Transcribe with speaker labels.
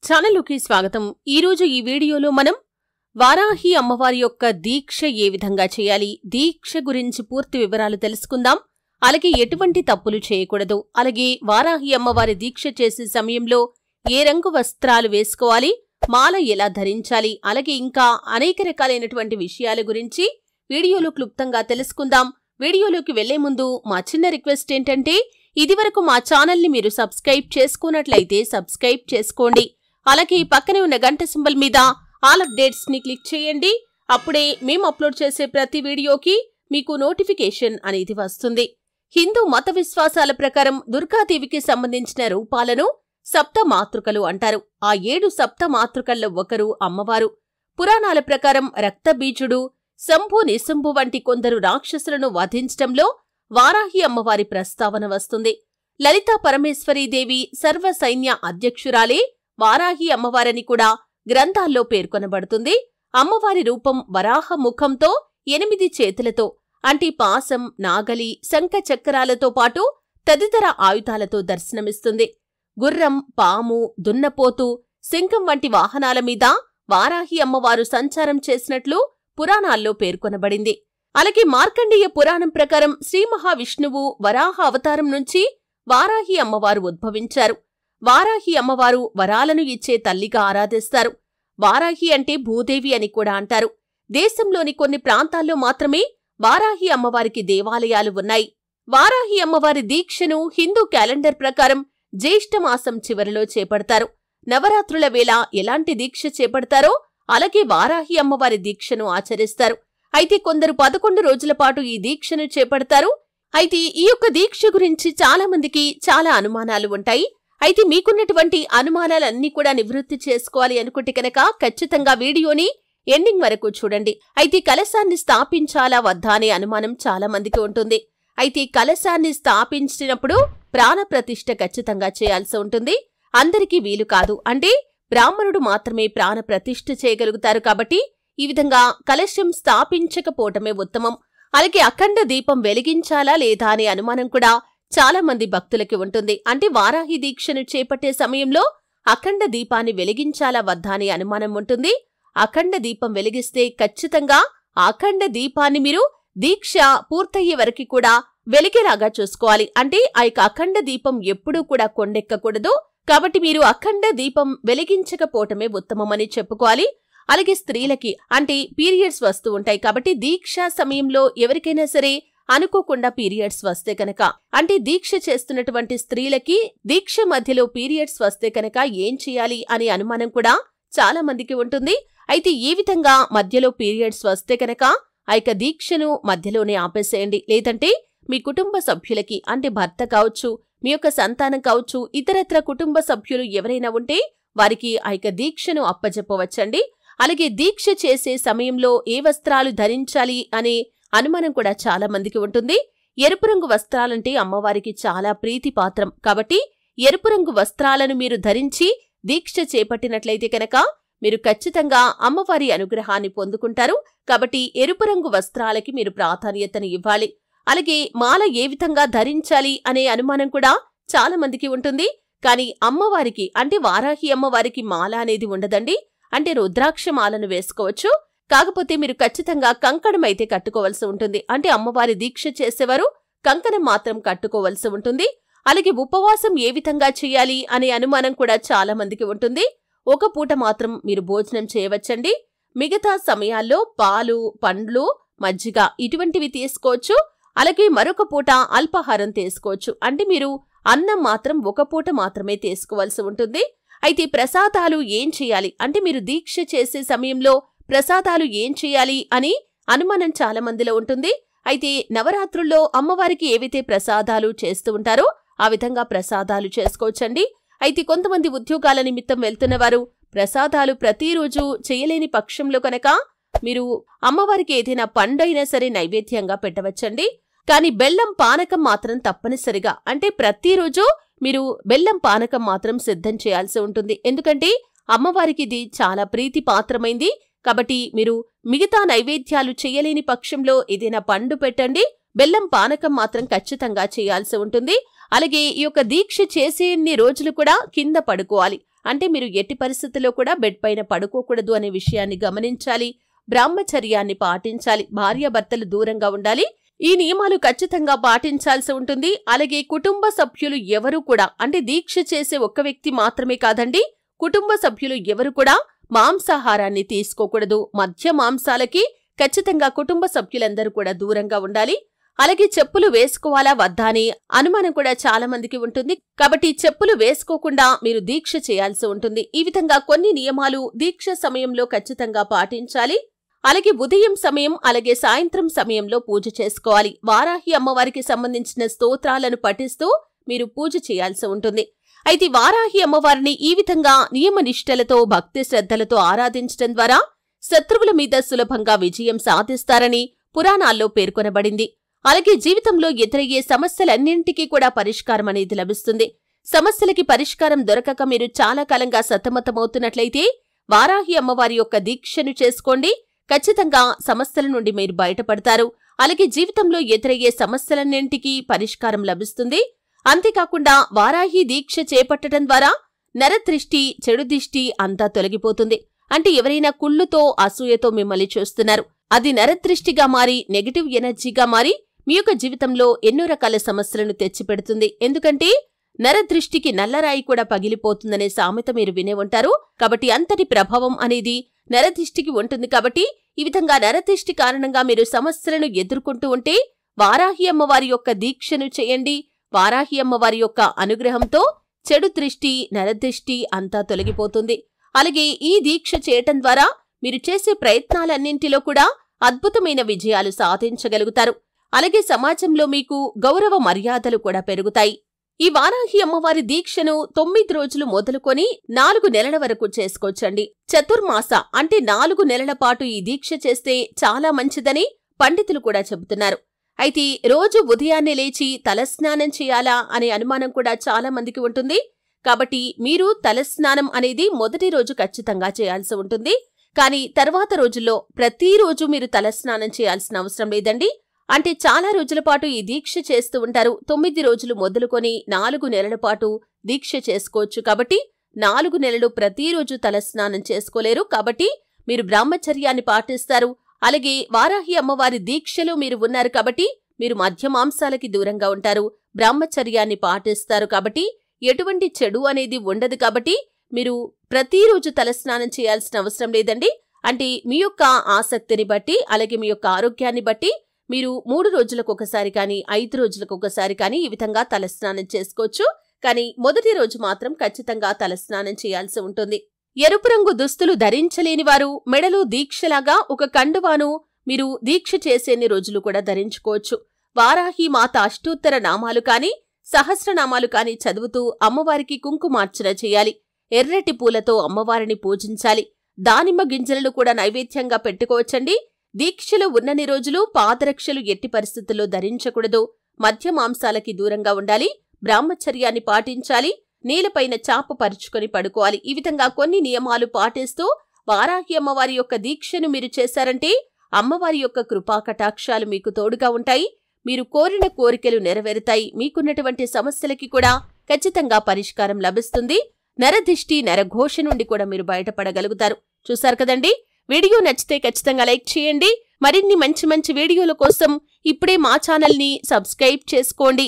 Speaker 1: ఛానల్లోకి స్వాగతం. ఈరోజు ఈ వీడియోలో మనం వారాహి అమ్మవారి యొక్క దీక్ష ఏ విధంగా చేయాలి, దీక్ష గురించి పూర్తి వివరాలు తెలుసుకుందాం. అలాగే ఎటువంటి తప్పులు చేయకూడదు, అలాగే వారాహి అమ్మవారి దీక్ష చేసే సమయంలో ఏ రంగు వస్త్రాలు వేసుకోవాలి, మాల ఎలా ధరించాలి, అలాగే ఇంకా అనేక రకాలైనటువంటి విషయాల గురించి వీడియోలో క్లుప్తంగా తెలుసుకుందాం. వీడియోలోకి వెళ్లే ముందు మా చిన్న రిక్వెస్ట్ ఏంటంటే, ఇదివరకు మా ఛానల్ని మీరు సబ్స్క్రైబ్ చేసుకున్నట్లయితే సబ్స్క్రైబ్ చేసుకోండి. అలాగే పక్కనే ఉన్న గంట సింబల్ మీద ఆల్ అప్డేట్స్ ని క్లిక్ చేయండి. అప్పుడే మేము అప్లోడ్ చేసే ప్రతి వీడియోకి మీకు నోటిఫికేషన్ అనేది వస్తుంది. హిందూ మత విశ్వాసాల ప్రకారం దుర్గాదేవికి సంబంధించిన రూపాలను సప్త మాతృకలు అంటారు. ఆ 7 సప్త మాతృకల్లో ఒకరు అమ్మవారు. పురాణాల ప్రకారం రక్తబీజుడు, శంభు నిశంభు వంటి కొందరు రాక్షసులను వధించటంలో వారాహి అమ్మవారి ప్రస్తావన వస్తుంది. లలితా పరమేశ్వరీదేవి సర్వ సైన్య అధ్యక్షురాలే వారాహి అమ్మవారని కూడా గ్రంథాల్లో పేర్కొనబడుతుంది. అమ్మవారి రూపం వరాహ ముఖంతో 8 చేతులతో అంటే పాసం, నాగలి, శంఖ చక్రాలతో పాటు తదితర ఆయుధాలతో దర్శనమిస్తుంది. గుర్రం, పాము, దున్నపోతు, సింహం వంటి వాహనాల మీద వారాహి అమ్మవారు సంచారం చేసినట్లు పురాణాల్లో పేర్కొనబడింది. అలాగే మార్కండేయ పురాణం ప్రకారం శ్రీ మహావిష్ణువు వరాహ అవతారం నుంచి వారాహి అమ్మవారు ఉద్భవించారు. వారాహి అమ్మవారు వరాలను ఇచ్చే తల్లిగా ఆరాధిస్తారు. వారాహి అంటే భూదేవి అని కూడా అంటారు. దేశంలోని కొన్ని ప్రాంతాల్లో మాత్రమే వారాహి అమ్మవారికి దేవాలయాలు ఉన్నాయి. వారాహి అమ్మవారి దీక్షను హిందూ క్యాలెండర్ ప్రకారం జ్యేష్ఠమాసం చివరిలో చేపడతారు. నవరాత్రుల వేళ ఎలాంటి దీక్ష చేపడతారో అలాగే వారాహి అమ్మవారి దీక్షను ఆచరిస్తారు. అయితే కొందరు 11 రోజుల పాటు ఈ దీక్షను చేపడతారు. అయితే ఈ యొక్క దీక్ష గురించి చాలా మందికి చాలా అనుమానాలు ఉంటాయి. అయితే మీకున్నటువంటి అనుమానాలన్నీ కూడా నివృత్తి చేసుకోవాలి అనుకుంటే కనుక ఖచ్చితంగా వీడియోని ఎండింగ్ వరకు చూడండి. అయితే కలశాన్ని స్థాపించాలా వద్దా అనే అనుమానం చాలా మందికి ఉంటుంది. అయితే కలశాన్ని స్థాపించినప్పుడు ప్రాణప్రతిష్ఠ ఖచ్చితంగా చేయాల్సి ఉంటుంది. అందరికీ వీలు కాదు, అంటే బ్రాహ్మణుడు మాత్రమే ప్రాణప్రతిష్ఠ చేయగలుగుతారు. కాబట్టి ఈ విధంగా కలశం స్థాపించకపోవటమే ఉత్తమం. అలాగే అఖండ దీపం వెలిగించాలా లేదా అనే అనుమానం కూడా చాలా మంది భక్తులకి ఉంటుంది. అంటే వారాహి దీక్షను చేపట్టే సమయంలో అఖండ దీపాన్ని వెలిగించాలా వద్దా అనే అనుమానం ఉంటుంది. అఖండ దీపం వెలిగిస్తే ఖచ్చితంగా అఖండ దీపాన్ని మీరు దీక్ష పూర్తయ్యే వరకు కూడా వెలిగేలాగా చూసుకోవాలి. అంటే ఆ యొక్క అఖండ దీపం ఎప్పుడూ కూడా కొండెక్కకూడదు. కాబట్టి మీరు అఖండ దీపం వెలిగించకపోవటమే ఉత్తమమని చెప్పుకోవాలి. అలాగే స్త్రీలకి అంటే పీరియడ్స్ వస్తూ ఉంటాయి. కాబట్టి దీక్ష సమయంలో ఎవరికైనా సరే అనుకోకుండా పీరియడ్స్ వస్తే కనుక, అంటే దీక్ష చేస్తున్నటువంటి స్త్రీలకి దీక్ష మధ్యలో పీరియడ్స్ వస్తే కనుక ఏం చేయాలి అనే అనుమానం కూడా చాలా మందికి ఉంటుంది. అయితే ఈ విధంగా మధ్యలో పీరియడ్స్ వస్తే కనుక ఆ యొక్క దీక్షను మధ్యలోనే ఆపేసేయండి. లేదంటే మీ కుటుంబ సభ్యులకి అంటే భర్త కావచ్చు, మీ యొక్క సంతానం కావచ్చు, ఇతరత్ర కుటుంబ సభ్యులు ఎవరైనా ఉంటే వారికి ఆ యొక్క దీక్షను అప్పజెప్పవచ్చండి. అలాగే దీక్ష చేసే సమయంలో ఏ వస్త్రాలు ధరించాలి అనే అనుమానం కూడా చాలా మందికి ఉంటుంది. ఎరుపు రంగు వస్త్రాలంటే అమ్మవారికి చాలా ప్రీతిపాత్రం. కాబట్టి ఎరుపు రంగు వస్త్రాలను మీరు ధరించి దీక్ష చేపట్టినట్లయితే కనుక మీరు ఖచ్చితంగా అమ్మవారి అనుగ్రహాన్ని పొందుకుంటారు. కాబట్టి ఎరుపు రంగు వస్త్రాలకి మీరు ప్రాధాన్యతను ఇవ్వాలి. అలాగే మాల ఏ విధంగా ధరించాలి అనే అనుమానం కూడా చాలా మందికి ఉంటుంది. కానీ అమ్మవారికి అంటే వారాహి అమ్మవారికి మాల అనేది ఉండదండి. అంటే రుద్రాక్ష మాలను వేసుకోవచ్చు. కాకపోతే మీరు ఖచ్చితంగా కంకణం అయితే కట్టుకోవలసి ఉంటుంది. అంటే అమ్మవారి దీక్ష చేసేవారు కంకణం మాత్రం కట్టుకోవలసి ఉంటుంది. అలాగే ఉపవాసం ఏ విధంగా చేయాలి అనే అనుమానం కూడా చాలా మందికి ఉంటుంది. ఒక పూట మాత్రం మీరు భోజనం చేయవచ్చండి. మిగతా సమయాల్లో పాలు, పండ్లు, మజ్జిగ ఇటువంటివి తీసుకోవచ్చు. అలాగే మరొక పూట అల్పాహారం తీసుకోవచ్చు. అంటే మీరు అన్నం మాత్రం ఒక పూట మాత్రమే తీసుకోవాల్సి ఉంటుంది. అయితే ప్రసాదాలు ఏం చేయాలి అంటే మీరు దీక్ష చేసే సమయంలో ప్రసాదాలు ఏం చేయాలి అని అనుమానం చాలా మందిలో ఉంటుంది. అయితే నవరాత్రుల్లో అమ్మవారికి ఏవైతే ప్రసాదాలు చేస్తూ ఉంటారో ఆ విధంగా ప్రసాదాలు చేసుకోవచ్చండి. అయితే కొంతమంది ఉద్యోగాల నిమిత్తం వెళ్తున్నవారు ప్రసాదాలు ప్రతిరోజు చేయలేని పక్షంలో కనుక మీరు అమ్మవారికి ఏదైనా పండైనా సరే నైవేద్యంగా పెట్టవచ్చండి. కానీ బెల్లం పానకం మాత్రం తప్పనిసరిగా అంటే ప్రతిరోజు మీరు బెల్లం పానకం మాత్రం సిద్ధం చేయాల్సి ఉంటుంది. ఎందుకంటే అమ్మవారికి ఇది చాలా ప్రీతిపాత్రమైంది. కాబట్టి మీరు మిగతా నైవేద్యాలు చేయలేని పక్షంలో ఏదైనా పండు పెట్టండి. బెల్లం పానకం మాత్రం ఖచ్చితంగా చేయాల్సి ఉంటుంది. అలాగే ఈ యొక్క దీక్ష చేసేన్ని రోజులు కూడా కింద పడుకోవాలి. అంటే మీరు ఎట్టి పరిస్థితుల్లో కూడా బెడ్ పైన పడుకోకూడదు అనే విషయాన్ని గమనించాలి. బ్రహ్మచర్యాన్ని పాటించాలి. భార్యాభర్తలు దూరంగా ఉండాలి. ఈ నియమాలు ఖచ్చితంగా పాటించాల్సి ఉంటుంది. అలాగే కుటుంబ సభ్యులు ఎవరు కూడా, అంటే దీక్ష చేసే ఒక్క వ్యక్తి మాత్రమే కాదండి, కుటుంబ సభ్యులు ఎవరు కూడా మాంసాహారాన్ని తీసుకోకూడదు. మధ్య మాంసాలకి ఖచ్చితంగా కుటుంబ సభ్యులందరూ కూడా దూరంగా ఉండాలి. అలాగే చెప్పులు వేసుకోవాలా వద్దా అని అనుమానం కూడా చాలా మందికి ఉంటుంది. కాబట్టి చెప్పులు వేసుకోకుండా మీరు దీక్ష చేయాల్సి ఉంటుంది. ఈ విధంగా కొన్ని నియమాలు దీక్ష సమయంలో ఖచ్చితంగా పాటించాలి. అలాగే ఉదయం సమయం, అలాగే సాయంత్రం సమయంలో పూజ చేసుకోవాలి. వారాహి అమ్మవారికి సంబంధించిన స్తోత్రాలను పఠిస్తూ మీరు పూజ చేయాల్సి ఉంటుంది. అయితే వారాహి అమ్మవారిని ఈ విధంగా నియమనిష్టలతో, భక్తి శ్రద్ధలతో ఆరాధించడం ద్వారా శత్రువుల మీద సులభంగా విజయం సాధిస్తారని పురాణాల్లో పేర్కొనబడింది. అలాగే జీవితంలో ఎదురయ్యే సమస్యలన్నింటికీ కూడా పరిష్కారం అనేది లభిస్తుంది. సమస్యలకి పరిష్కారం దొరకక మీరు చాలా కాలంగా సతమతమవుతున్నట్లయితే వారాహి అమ్మవారి యొక్క దీక్షను చేసుకోండి. ఖచ్చితంగా సమస్యల నుండి మీరు బయటపడతారు. అలాగే జీవితంలో ఎదురయ్యే సమస్యలన్నింటికీ పరిష్కారం లభిస్తుంది. అంతేకాకుండా వారాహి దీక్ష చేపట్టడం ద్వారా నరదృష్టి, చెడు దిష్టి అంతా తొలగిపోతుంది. అంటే ఎవరైనా కుళ్ళుతో, అసూయతో మిమ్మల్ని చూస్తున్నారు, అది నరదృష్టిగా మారి నెగటివ్ ఎనర్జీగా మారి మీ యొక్క జీవితంలో ఎన్నో రకాల సమస్యలను తెచ్చిపెడుతుంది. ఎందుకంటే నరదృష్టికి నల్లరాయి కూడా పగిలిపోతుందనే సామెత మీరు వినే ఉంటారు. కాబట్టి అంతటి ప్రభావం అనేది నరదృష్టికి ఉంటుంది. కాబట్టి ఈ విధంగా నరదృష్టి కారణంగా మీరు సమస్యలను ఎదుర్కొంటూ ఉంటే వారాహి అమ్మవారి యొక్క దీక్షను చేయండి. వారాహి అమ్మవారి యొక్క అనుగ్రహంతో చెడు దృష్టి, నరదృష్టి అంతా తొలగిపోతుంది. అలాగే ఈ దీక్ష చేయటం ద్వారా మీరు చేసే ప్రయత్నాలన్నింటిలో కూడా అద్భుతమైన విజయాలు సాధించగలుగుతారు. అలాగే సమాజంలో మీకు గౌరవ మర్యాదలు కూడా పెరుగుతాయి. ఈ వారాహి అమ్మవారి దీక్షను 9 రోజులు మొదలుకొని 4 నెలల వరకు చేసుకోవచ్చండి. చతుర్మాస అంటే 4 నెలల పాటు ఈ దీక్ష చేస్తే చాలా మంచిదని పండితులు కూడా చెబుతున్నారు. అయితే రోజు ఉదయాన్నే లేచి తలస్నానం చేయాలా అనే అనుమానం కూడా చాలా మందికి ఉంటుంది. కాబట్టి మీరు తలస్నానం అనేది మొదటి రోజు ఖచ్చితంగా చేయాల్సి ఉంటుంది. కానీ తర్వాత రోజుల్లో ప్రతిరోజు మీరు తలస్నానం చేయాల్సిన అవసరం లేదండి. అంటే చాలా రోజుల పాటు ఈ దీక్ష చేస్తూ ఉంటారు. 9 రోజులు మొదలుకొని 4 నెలల పాటు దీక్ష చేసుకోవచ్చు. కాబట్టి 4 నెలలు ప్రతిరోజు తలస్నానం చేసుకోలేరు. కాబట్టి మీరు బ్రహ్మచర్యాన్ని పాటిస్తారు. అలాగే వారాహి అమ్మవారి దీక్షలో మీరు ఉన్నారు కాబట్టి మీరు మధ్య మాంసాలకి దూరంగా ఉంటారు. బ్రహ్మచర్యాన్ని పాటిస్తారు కాబట్టి ఎటువంటి చెడు అనేది ఉండదు. కాబట్టి మీరు ప్రతిరోజు తలస్నానం చేయాల్సిన అవసరం లేదండి. అంటే మీ యొక్క ఆసక్తిని బట్టి, అలాగే మీ యొక్క ఆరోగ్యాన్ని బట్టి మీరు 3 రోజులకు ఒకసారి కానీ 5 రోజులకు ఒకసారి కానీ ఈ విధంగా తలస్నానం చేసుకోవచ్చు. కానీ మొదటి రోజు మాత్రం ఖచ్చితంగా తలస్నానం చేయాల్సి ఉంటుంది. ఎరుపు రంగు దుస్తులు ధరించలేని వారు మెడలో దీక్షలాగా ఒక కండువాను మీరు దీక్ష చేసేన్ని రోజులు కూడా ధరించుకోవచ్చు. వారాహి మాత అష్టోత్తర నామాలు కాని, సహస్రనామాలు కాని చదువుతూ అమ్మవారికి కుంకుమార్చన చేయాలి. ఎర్రటి పూలతో అమ్మవారిని పూజించాలి. దానిమ్మ గింజలను కూడా నైవేద్యంగా పెట్టుకోవచ్చండి. దీక్షలో ఉన్నన్ని రోజులు పాదరక్షలు ఎట్టి పరిస్థితుల్లో ధరించకూడదు. మధ్య మాంసాలకి దూరంగా ఉండాలి. బ్రహ్మచర్యాన్ని పాటించాలి. నేలపైన చాప పరుచుకొని పడుకోవాలి. ఈ విధంగా కొన్ని నియమాలు పాటిస్తూ వారాహి అమ్మవారి యొక్క దీక్షను మీరు చేశారంటే అమ్మవారి యొక్క కృపా కటాక్షాలు మీకు తోడుగా ఉంటాయి. మీరు కోరిన కోరికలు నెరవేరుతాయి. మీకున్నటువంటి సమస్యలకి కూడా ఖచ్చితంగా పరిష్కారం లభిస్తుంది. నరదిష్టి, నరఘోష నుండి కూడా మీరు బయటపడగలుగుతారు. చూశారు కదండి. వీడియో నచ్చితే ఖచ్చితంగా లైక్ చేయండి. మరిన్ని మంచి మంచి వీడియోల కోసం ఇప్పుడే మా ఛానల్ని సబ్స్క్రైబ్ చేసుకోండి.